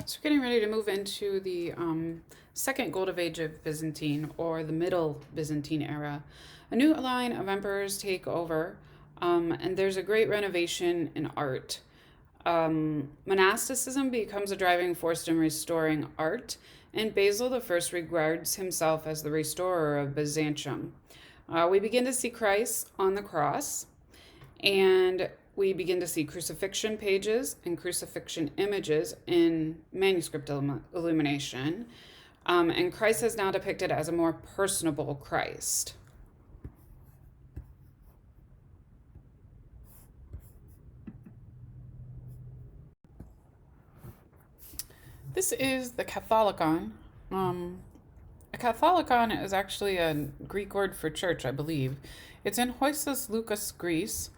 So we're getting ready to move into the second golden age of Byzantine, or the Middle Byzantine era. A new line of emperors take over, and there's a great renovation in art. Monasticism becomes a driving force in restoring art, and Basil I regards himself as the restorer of Byzantium. We begin to see Christ on the cross, and we begin to see crucifixion pages and crucifixion images in manuscript illumination. And Christ is now depicted as a more personable Christ. This is the Catholicon. A Catholicon is actually a Greek word for church, I believe. It's in Hoysos Lucas, Greece,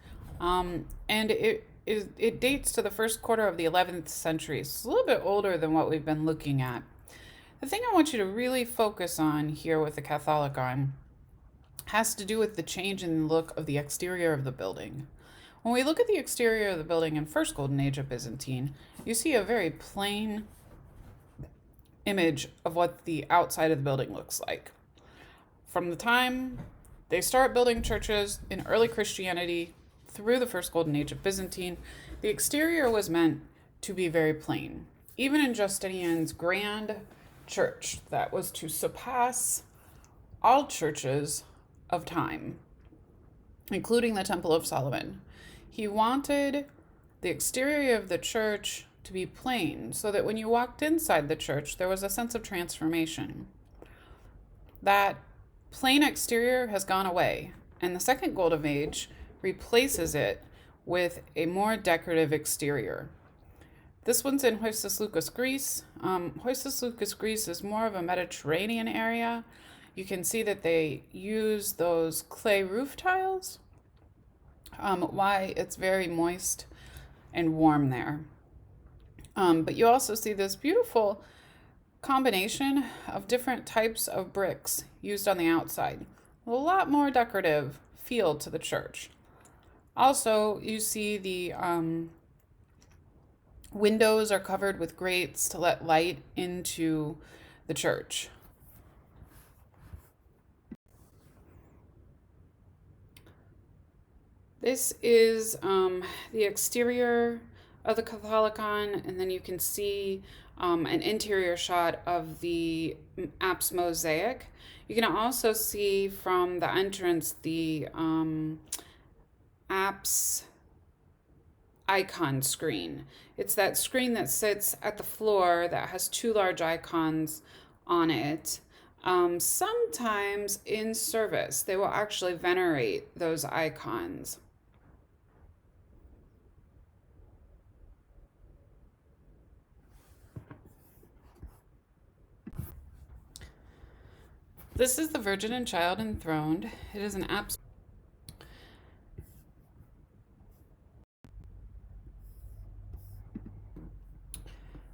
and it dates to the first quarter of the 11th century. It's a little bit older than what we've been looking at. The thing I want you to really focus on here with the Catholicon has to do with the change in the look of the exterior of the building. When we look at the exterior of the building in First Golden Age of Byzantine, you see a very plain image of what the outside of the building looks like. From the time they start building churches in early Christianity through the First Golden Age of Byzantine, the exterior was meant to be very plain. Even in Justinian's grand church that was to surpass all churches of time, including the Temple of Solomon, he wanted the exterior of the church to be plain so that when you walked inside the church, there was a sense of transformation. That plain exterior has gone away, and the Second Golden Age replaces it with a more decorative exterior. This one's in Hoysos Lucas, Greece. Hoysos Lucas, Greece is more of a Mediterranean area. You can see that they use those clay roof tiles. Why it's very moist and warm there. But you also see this beautiful combination of different types of bricks used on the outside. A lot more decorative feel to the church. Also, you see the windows are covered with grates to let light into the church. This is the exterior of the Catholicon, and then you can see an interior shot of the apse mosaic. You can also see from the entrance the apse icon screen. It's that screen that sits at the floor that has two large icons on it. Sometimes in service, they will actually venerate those icons. This is the Virgin and Child enthroned. It is an apse.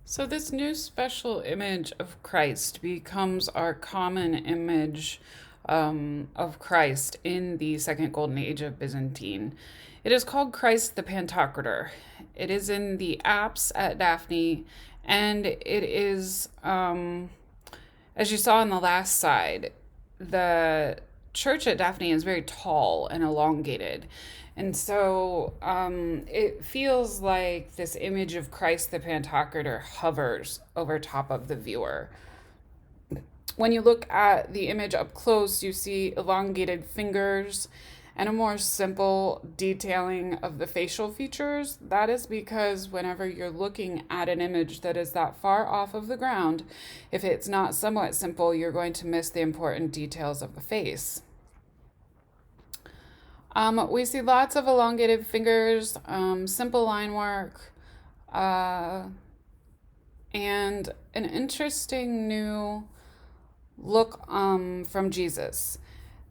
So this new special image of Christ becomes our common image of Christ in the Second Golden Age of Byzantine. It is called Christ the Pantocrator. It is in the apse at Daphne, and it is, as you saw on the last side, the church at Daphne is very tall and elongated. And so it feels like this image of Christ the Pantocrator hovers over top of the viewer. When you look at the image up close, you see elongated fingers and a more simple detailing of the facial features. That is because whenever you're looking at an image that is that far off of the ground, if it's not somewhat simple, you're going to miss the important details of the face. We see lots of elongated fingers, simple line work, and an interesting new look from Jesus.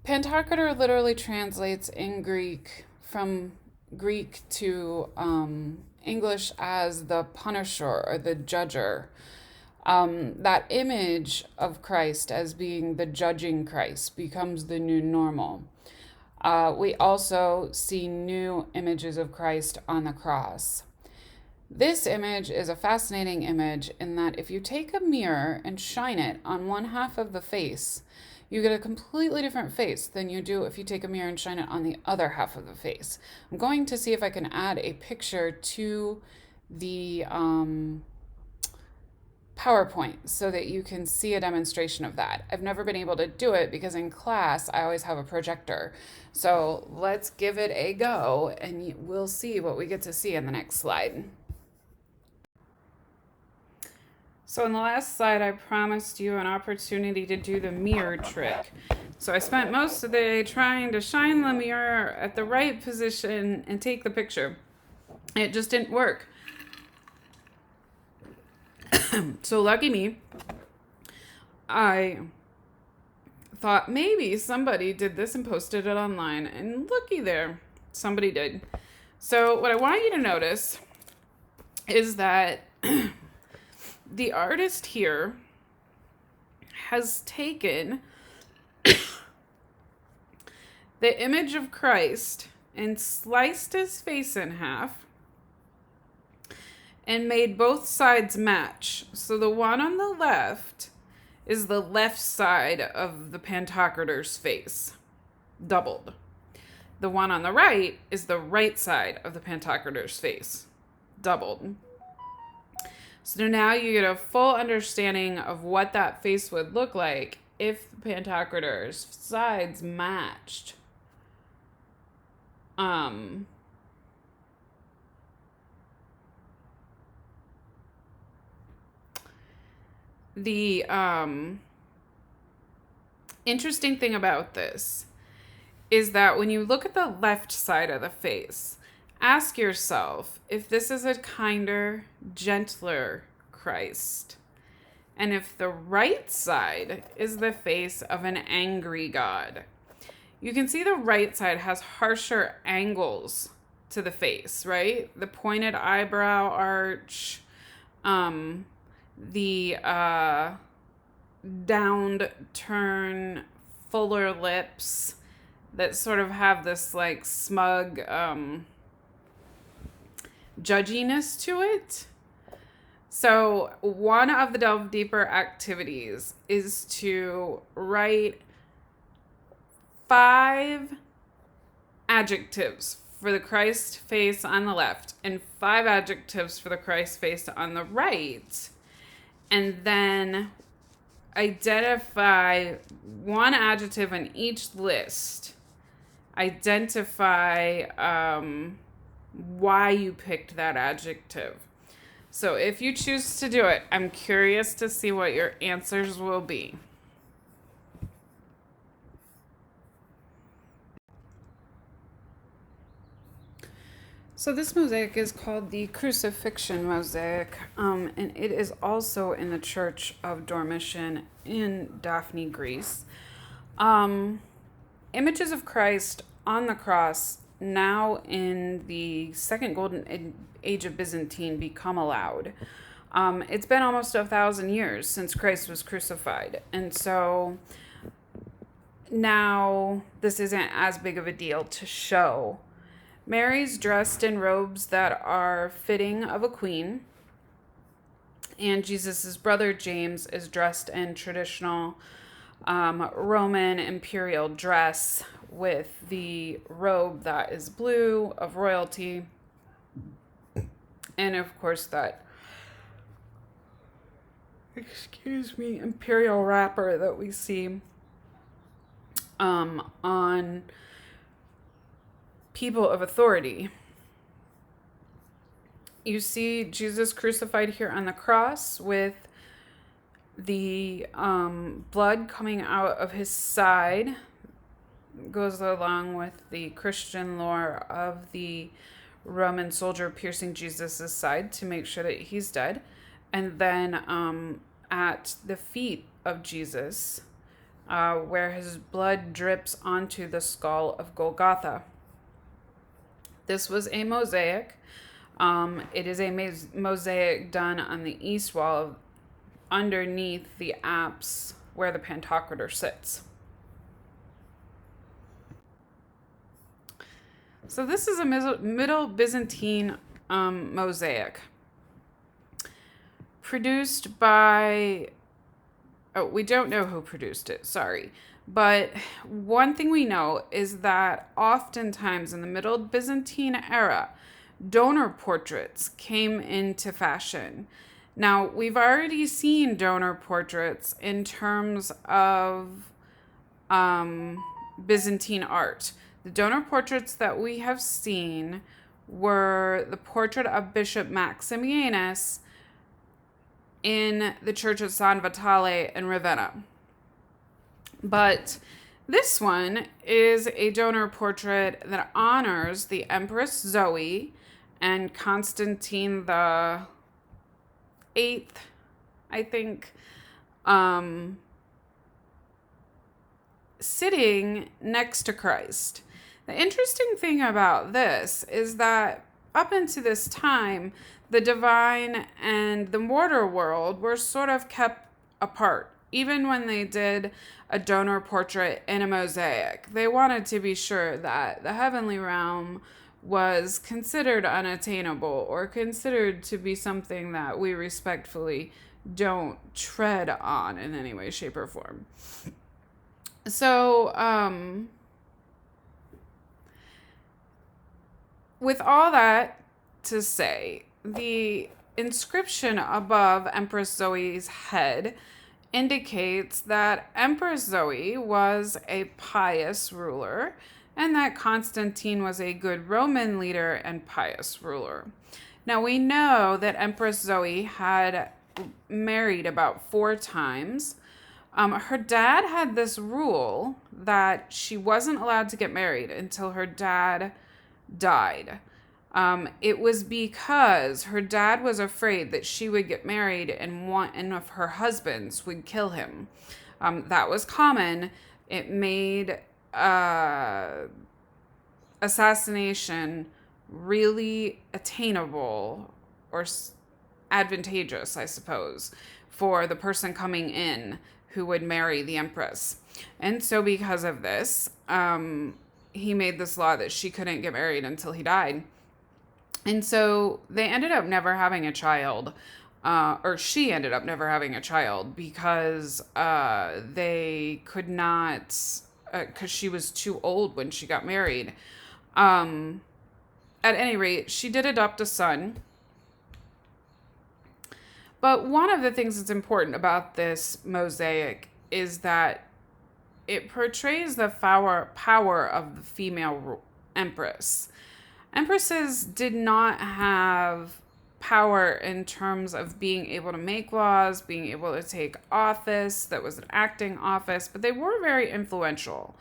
Pantocrator literally translates in Greek from Greek to English as the punisher or the judger. That image of Christ as being the judging Christ becomes the new normal. We also see new images of Christ on the cross. This image is a fascinating image in that if you take a mirror and shine it on one half of the face, you get a completely different face than you do if you take a mirror and shine it on the other half of the face. I'm going to see if I can add a picture to the PowerPoint so that you can see a demonstration of that. I've never been able to do it because in class I always have a projector. So let's give it a go and we'll see what we get to see in the next slide. So in the last slide, I promised you an opportunity to do the mirror trick. So I spent most of the day trying to shine the mirror at the right position and take the picture. It just didn't work. So lucky me, I thought maybe somebody did this and posted it online, and looky there, somebody did. So what I want you to notice is that the artist here has taken the image of Christ and sliced his face in half and made both sides match. So the one on the left is the left side of the Pantocrator's face, doubled. The one on the right is the right side of the Pantocrator's face, doubled. So now you get a full understanding of what that face would look like if the Pantocrator's sides matched. The interesting thing about this is that when you look at the left side of the face, ask yourself if this is a kinder, gentler Christ, and if the right side is the face of an angry God. You can see the right side has harsher angles to the face, right? The pointed eyebrow arch, the downed turn, fuller lips that sort of have this like smug judginess to it. So one of the Delve Deeper activities is to write 5 adjectives for the Christ face on the left and 5 adjectives for the Christ face on the right, and then identify one adjective in each list. Identify why you picked that adjective. So if you choose to do it, I'm curious to see what your answers will be. So this mosaic is called the Crucifixion Mosaic, and it is also in the Church of Dormition in Daphne, Greece. Images of Christ on the cross, now in the second golden age of Byzantine, become allowed. It's been almost 1,000 years since Christ was crucified, and so now this isn't as big of a deal to show. Mary's dressed in robes that are fitting of a queen, and Jesus' brother James is dressed in traditional Roman imperial dress with the robe that is blue of royalty, and of course that, imperial wrapper that we see on people of authority. You see Jesus crucified here on the cross with the blood coming out of his side. Goes along with the Christian lore of the Roman soldier piercing Jesus' side to make sure that he's dead. And then at the feet of Jesus, where his blood drips onto the skull of Golgotha. This was a mosaic. It is a mosaic done on the east wall underneath the apse where the Pantocrator sits. So this is a Middle Byzantine mosaic. produced by, oh, we don't know who produced it, sorry. But one thing we know is that oftentimes in the Middle Byzantine era, donor portraits came into fashion. Now, we've already seen donor portraits in terms of Byzantine art. The donor portraits that we have seen were the portrait of Bishop Maximianus in the church of San Vitale in Ravenna. But this one is a donor portrait that honors the Empress Zoe and Constantine the Eighth, I think, sitting next to Christ. The interesting thing about this is that up until this time, the divine and the mortal world were sort of kept apart. Even when they did a donor portrait in a mosaic, they wanted to be sure that the heavenly realm was considered unattainable or considered to be something that we respectfully don't tread on in any way, shape, or form. So, with all that to say, the inscription above Empress Zoe's head indicates that Empress Zoe was a pious ruler and that Constantine was a good Roman leader and pious ruler. Now, we know that Empress Zoe had married about 4 times. Her dad had this rule that she wasn't allowed to get married until her dad died. It was because her dad was afraid that she would get married and one of her husbands would kill him. That was common. It made assassination really attainable or advantageous, I suppose, for the person coming in who would marry the empress. And so because of this, he made this law that she couldn't get married until he died. And so they ended up never having a child, or she ended up never having a child because they could not, because she was too old when she got married. At any rate, she did adopt a son. But one of the things that's important about this mosaic is that it portrays the power of the female empress. Empresses did not have power in terms of being able to make laws, being able to take office that was an acting office, but they were very influential.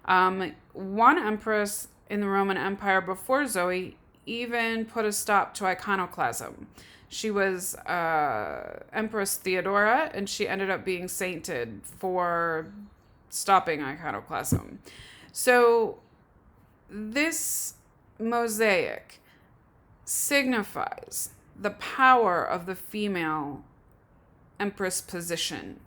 One empress in the Roman Empire before Zoe even put a stop to iconoclasm. She was Empress Theodora, and she ended up being sainted for stopping iconoclasm. So this mosaic signifies the power of the female empress position.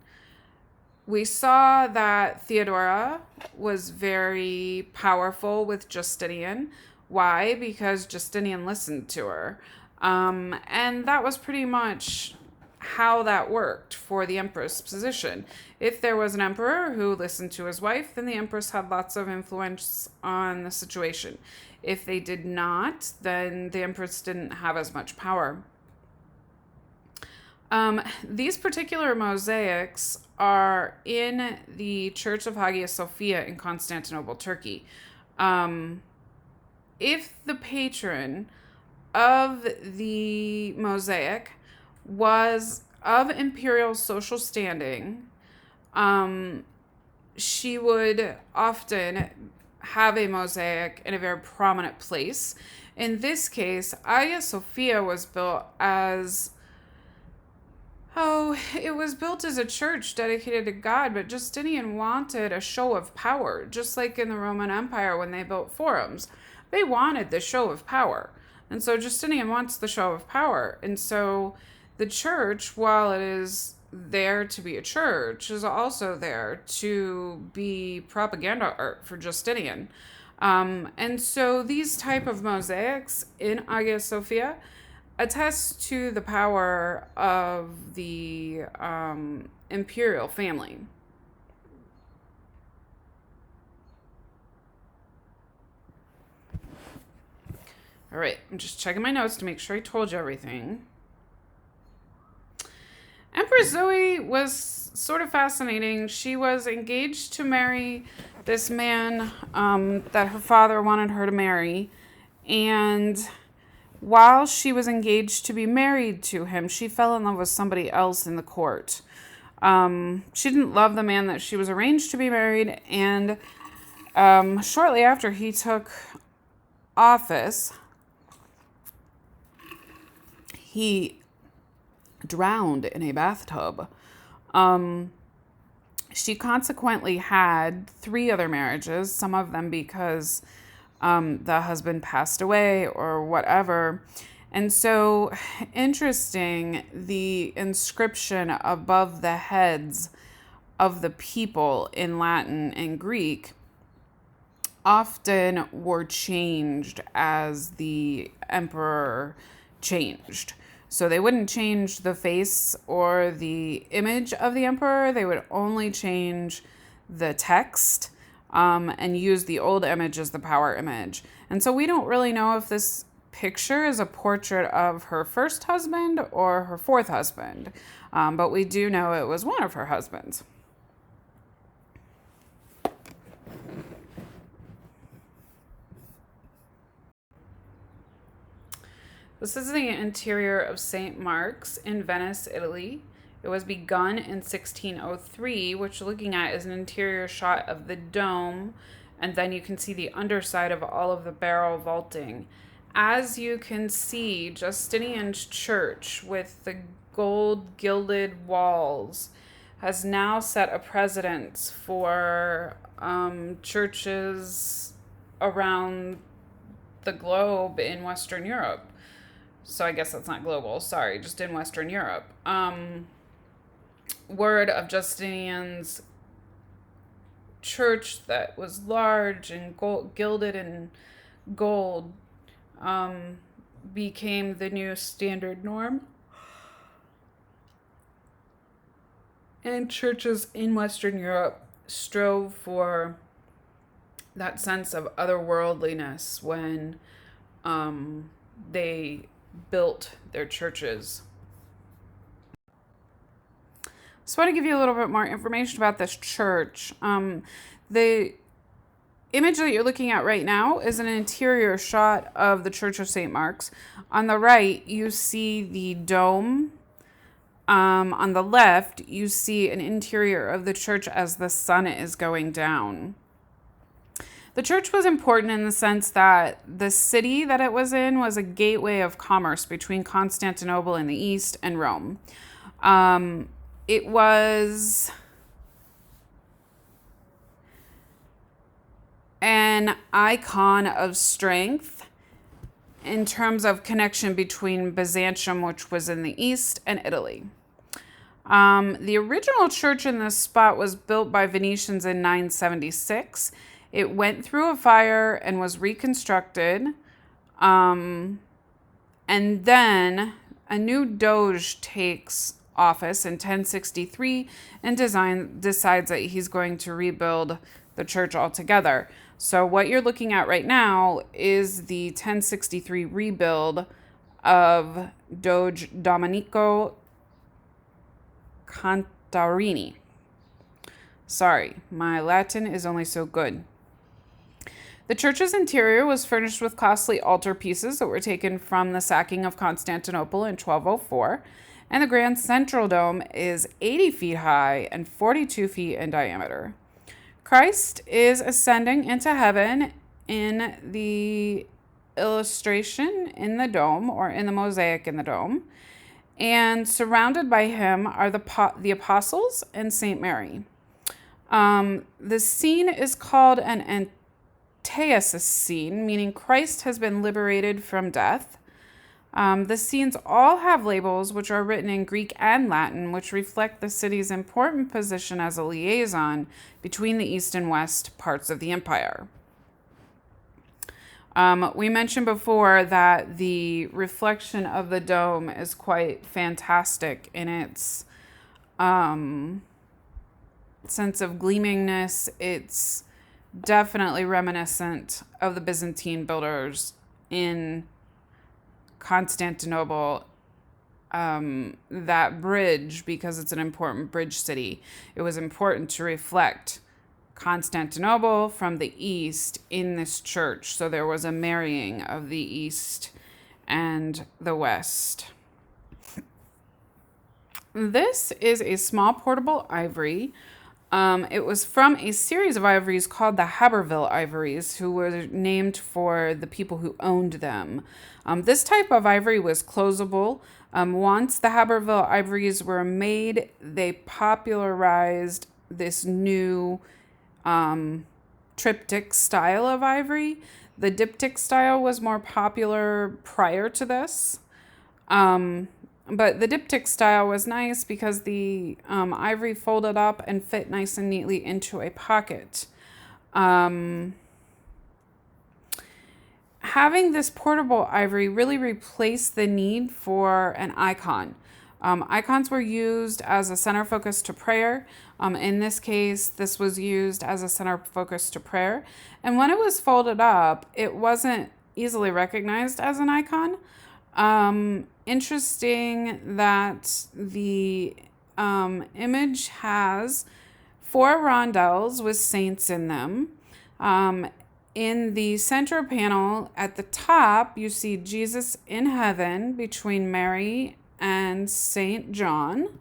We saw that Theodora was very powerful with Justinian. Why? Because Justinian listened to her. And that was pretty much how that worked for the empress position. If there was an emperor who listened to his wife, then the empress had lots of influence on the situation. If they did not, then the empress didn't have as much power. These particular mosaics are in the Church of Hagia Sophia in Constantinople, Turkey. If the patron of the mosaic was of imperial social standing, she would often have a mosaic in a very prominent place. In this case, Hagia Sophia was built as it was built as a church dedicated to God, but Justinian wanted a show of power, just like in the Roman Empire when they built forums. They wanted the show of power. And so Justinian wants the show of power. And so the church, while it is there to be a church, is also there to be propaganda art for Justinian. And so these type of mosaics in Hagia Sophia attests to the power of the imperial family. All right, I'm just checking my notes to make sure I told you everything. Empress Zoe was sort of fascinating. She was engaged to marry this man that her father wanted her to marry. And while she was engaged to be married to him, she fell in love with somebody else in the court. She didn't love the man that she was arranged to be married. And shortly after he took office, he drowned in a bathtub. She consequently had 3 other marriages, some of them because the husband passed away or whatever. And so, interesting, the inscription above the heads of the people in Latin and Greek often were changed as the emperor changed. So they wouldn't change the face or the image of the emperor. They would only change the text and use the old image as the power image. And so we don't really know if this picture is a portrait of her first husband or her 4th husband. But we do know it was one of her husbands. This is the interior of St. Mark's in Venice, Italy. It was begun in 1603, which you're looking at is an interior shot of the dome, and then you can see the underside of all of the barrel vaulting. As you can see, Justinian's church with the gold gilded walls has now set a precedent for churches around the globe in Western Europe. So I guess that's not global, sorry, just in Western Europe. Word of Justinian's church that was large and gilded in gold became the new standard norm. And churches in Western Europe strove for that sense of otherworldliness when they built their churches. So I want to give you a little bit more information about this church. The image that you're looking at right now is an interior shot of the Church of St. Mark's. On the right, you see the dome. On the left, you see an interior of the church as the sun is going down. The church was important in the sense that the city that it was in was a gateway of commerce between Constantinople in the east and Rome. It was an icon of strength in terms of connection between Byzantium, which was in the east, and Italy. The original church in this spot was built by Venetians in 976. It went through a fire and was reconstructed. And then a new doge takes office in 1063 and decides that he's going to rebuild the church altogether. So what you're looking at right now is the 1063 rebuild of Doge Domenico Contarini. Sorry, my Latin is only so good. The church's interior was furnished with costly altarpieces that were taken from the sacking of Constantinople in 1204, and the grand central dome is 80 feet high and 42 feet in diameter. Christ is ascending into heaven in the illustration in the dome, or in the mosaic in the dome, and surrounded by him are the apostles and Saint Mary. The scene is called an Antaeus scene, meaning Christ has been liberated from death. The scenes all have labels which are written in Greek and Latin, which reflect the city's important position as a liaison between the east and west parts of the empire. We mentioned before that the reflection of the dome is quite fantastic in its sense of gleamingness. It's definitely reminiscent of the Byzantine builders in Constantinople. That bridge, because it's an important bridge city, it was important to reflect Constantinople from the east in this church. So there was a marrying of the east and the west. This is a small portable ivory. It was from a series of ivories called the Haberville ivories, who were named for the people who owned them. This type of ivory was closable. Once the Haberville ivories were made, they popularized this new triptych style of ivory. The diptych style was more popular prior to this. But the diptych style was nice because the ivory folded up and fit nice and neatly into a pocket. Having this portable ivory really replaced the need for an icon. Icons were used as a center focus to prayer. In this case, this was used as a center focus to prayer. And when it was folded up, it wasn't easily recognized as an icon. Interesting that the image has 4 rondelles with saints in them. In the center panel at the top, you see Jesus in heaven between Mary and Saint John.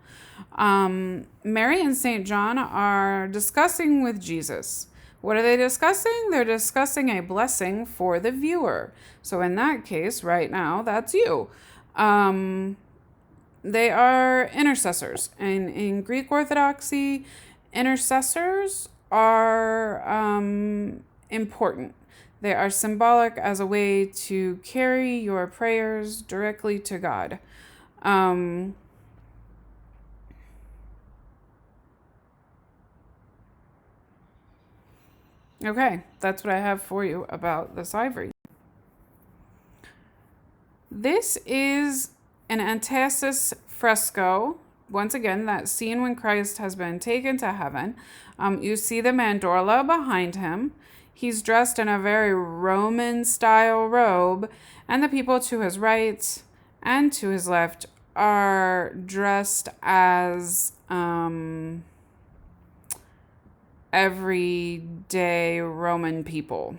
Mary and Saint John are discussing with Jesus. What are they discussing? They're discussing a blessing for the viewer. So in that case, right now, that's you. They are intercessors. And in Greek Orthodoxy, intercessors are important. They are symbolic as a way to carry your prayers directly to God. Okay, that's what I have for you about this ivory. This is an antithesis fresco. Once again, that scene when Christ has been taken to heaven. You see the mandorla behind him. He's dressed in a very Roman-style robe, and the people to his right and to his left are dressed as everyday Roman people.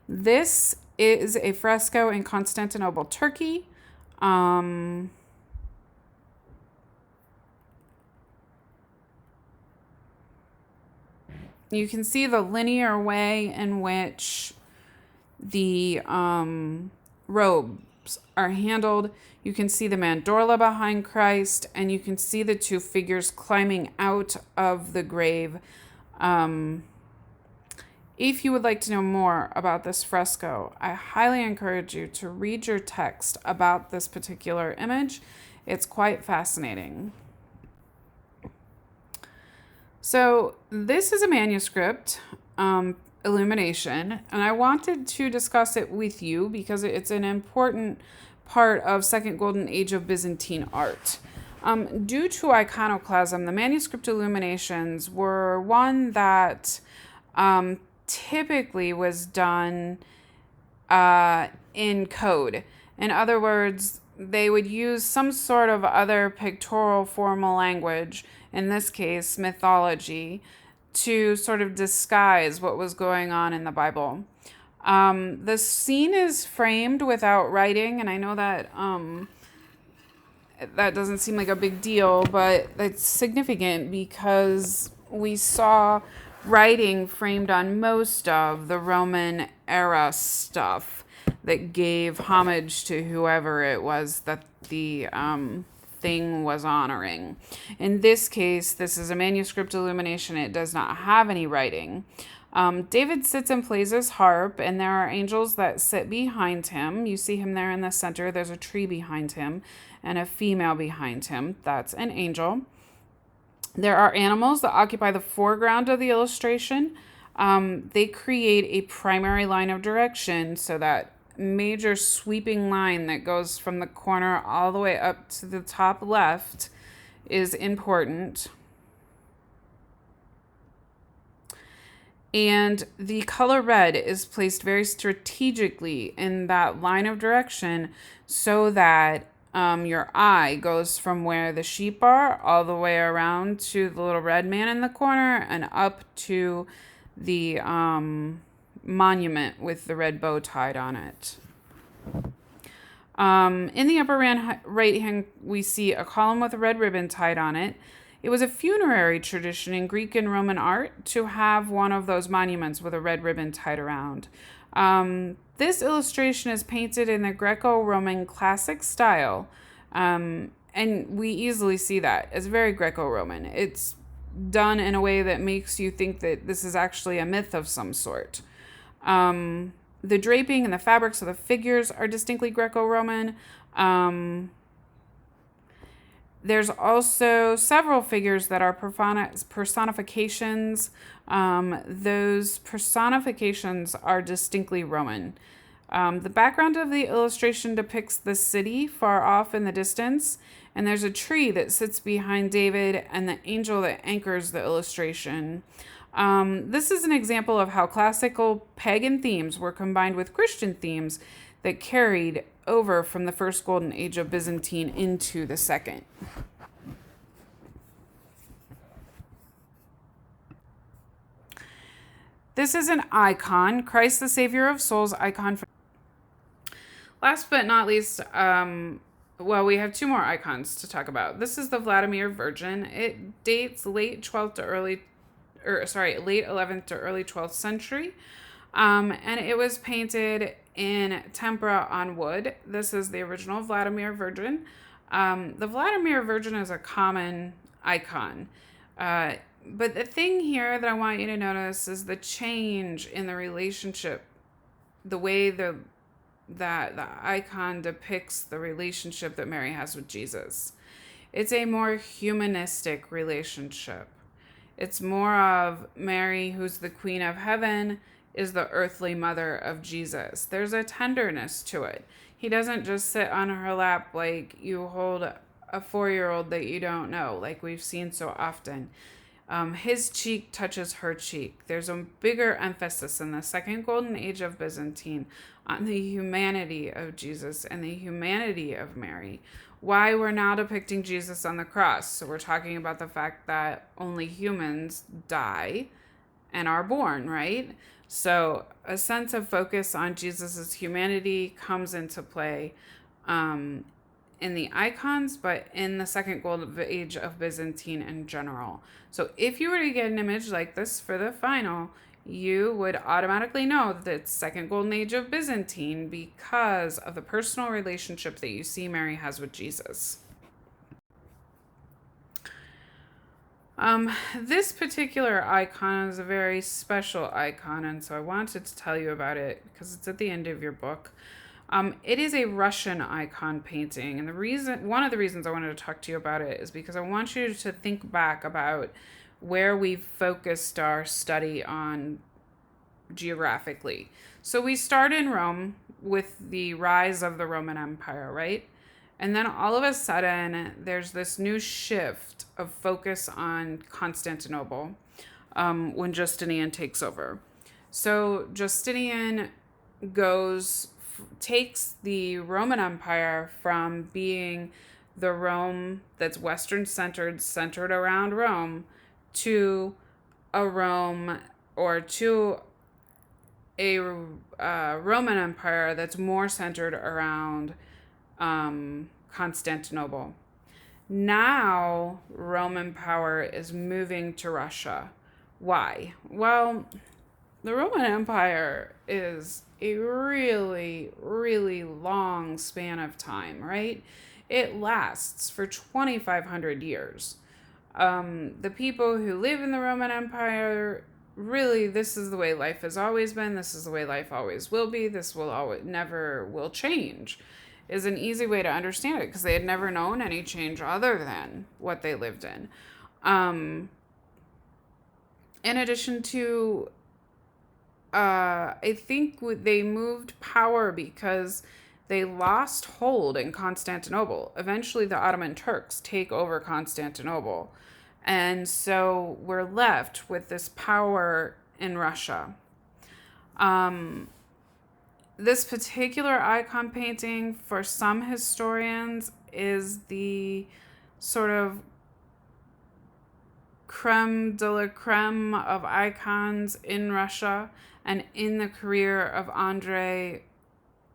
This is a fresco in Constantinople, Turkey. You can see the linear way in which the robes are handled. You can see the mandorla behind Christ, and you can see the 2 figures climbing out of the grave. If you would like to know more about this fresco, I highly encourage you to read your text about this particular image. It's quite fascinating. So this is a manuscript illumination, and I wanted to discuss it with you because it's an important part of Second Golden Age of Byzantine art. Due to iconoclasm, the manuscript illuminations were one that typically was done in code. In other words, they would use some sort of other pictorial formal language, in this case mythology, to sort of disguise what was going on in the Bible. The scene is framed without writing, and I know that that doesn't seem like a big deal, but it's significant because we saw writing framed on most of the Roman era stuff that gave homage to whoever it was that the thing was honoring. In this case, this is a manuscript illumination. It does not have any writing. David sits and plays his harp, and there are angels that sit behind him. You see him there in the center. There's a tree behind him and a female behind him. That's an angel. There are animals that occupy the foreground of the illustration. They create a primary line of direction, so that major sweeping line that goes from the corner all the way up to the top left is important. And the color red is placed very strategically in that line of direction so that your eye goes from where the sheep are all the way around to the little red man in the corner and up to the monument with the red bow tied on it. In the upper right hand, we see a column with a red ribbon tied on it. It was a funerary tradition in Greek and Roman art to have one of those monuments with a red ribbon tied around. This illustration is painted in the Greco-Roman classic style, and we easily see that. It's very Greco-Roman. It's done in a way that makes you think that this is actually a myth of some sort. The draping and the fabrics of the figures are distinctly Greco-Roman. There's also several figures that are personifications. Those personifications are distinctly Roman. The background of the illustration depicts the city far off in the distance, and there's a tree that sits behind David and the angel that anchors the illustration. This is an example of how classical pagan themes were combined with Christian themes that carried over from the first golden age of Byzantine into the second. This is an icon, Christ the Savior of Souls icon. Last but not least, we have two more icons to talk about. This is the Vladimir Virgin. It dates late 11th to early 12th century. And it was painted in tempera on wood. This is the original Vladimir Virgin. The Vladimir Virgin is a common icon. But the thing here that I want you to notice is the change in the relationship, the way that the icon depicts the relationship that Mary has with Jesus. It's a more humanistic relationship. It's more of Mary, who's the Queen of Heaven, is the earthly mother of Jesus. There's a tenderness to it. He doesn't just sit on her lap like you hold a 4-year-old that you don't know, like we've seen so often. His cheek touches her cheek. There's a bigger emphasis in the second golden age of Byzantine on the humanity of Jesus and the humanity of Mary. Why we're now depicting Jesus on the cross. So we're talking about the fact that only humans die and are born, right? So a sense of focus on Jesus's humanity comes into play in the icons, but in the second golden age of Byzantine in general. So if you were to get an image like this for the final, you would automatically know that it's second golden age of Byzantine because of the personal relationship that you see Mary has with Jesus. This particular icon is a very special icon, and so I wanted to tell you about it because it's at the end of your book. It is a Russian icon painting, and one of the reasons I wanted to talk to you about it is because I want you to think back about where we've focused our study on geographically. So we start in Rome with the rise of the Roman Empire, right? And then all of a sudden, there's this new shift of focus on Constantinople when Justinian takes over. So Justinian takes the Roman Empire from being the Rome that's Western centered around Rome, to a Rome or to a Roman Empire that's more centered around Constantinople. Now, Roman power is moving to Russia. Why? Well, the Roman Empire is a really, really long span of time, right? It lasts for 2,500 years. The people who live in the Roman Empire, really, this is the way life has always been. This is the way life always will be. This never will change, is an easy way to understand it because they had never known any change other than what they lived in. In addition to I think they moved power because they lost hold in Constantinople. Eventually, the Ottoman Turks take over Constantinople. And so we're left with this power in Russia. This particular icon painting, for some historians, is the sort of creme de la creme of icons in Russia and in the career of Andrei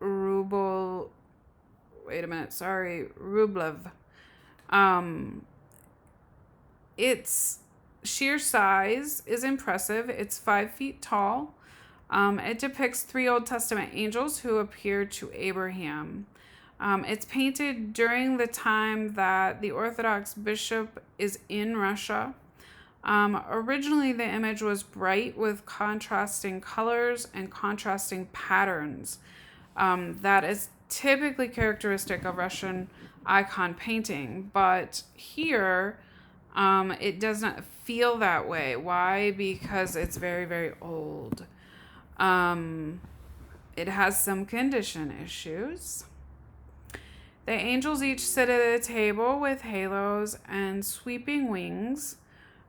Rublev. Its sheer size is impressive. It's 5 feet tall. It depicts 3 Old Testament angels who appeared to Abraham. It's painted during the time that the Orthodox bishop is in Russia. Originally, the image was bright with contrasting colors and contrasting patterns. That is typically characteristic of Russian icon painting, but here it doesn't feel that way. Why? Because it's very, very old. It has some condition issues. The angels each sit at a table with halos and sweeping wings.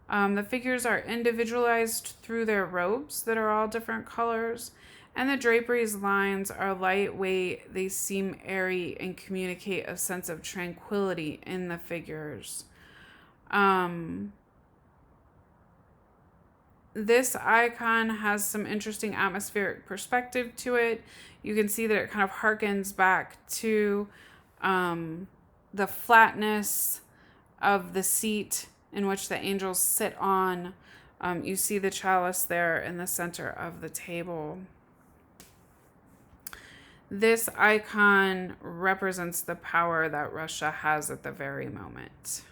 The figures are individualized through their robes that are all different colors, and the draperies lines are lightweight. They seem airy and communicate a sense of tranquility in the figures. This icon has some interesting atmospheric perspective to it. You can see that it kind of harkens back to the flatness of the seat in which the angels sit on. You see the chalice there in the center of the table. This icon represents the power that Russia has at the very moment.